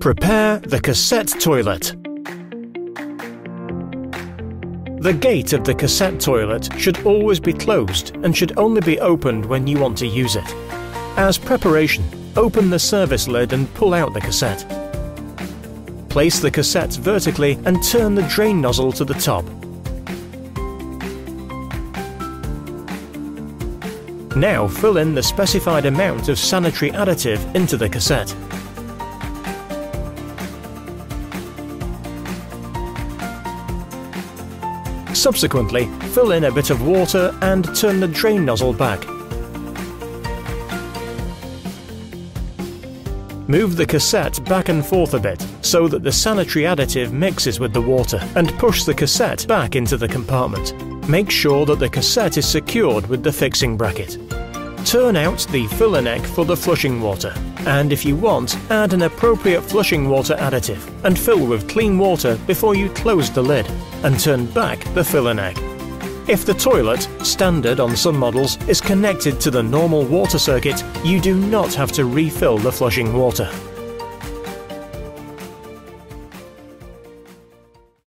Prepare the cassette toilet. The gate of the cassette toilet should always be closed and should only be opened when you want to use it. As preparation, open the service lid and pull out the cassette. Place the cassette vertically and turn the drain nozzle to the top. Now fill in the specified amount of sanitary additive into the cassette. Subsequently, fill in a bit of water and turn the drain nozzle back. Move the cassette back and forth a bit so that the sanitary additive mixes with the water and push the cassette back into the compartment. Make sure that the cassette is secured with the fixing bracket. Turn out the filler neck for the flushing water, and if you want, add an appropriate flushing water additive and fill with clean water before you close the lid, and turn back the filler neck. If the toilet, standard on some models, is connected to the normal water circuit, you do not have to refill the flushing water.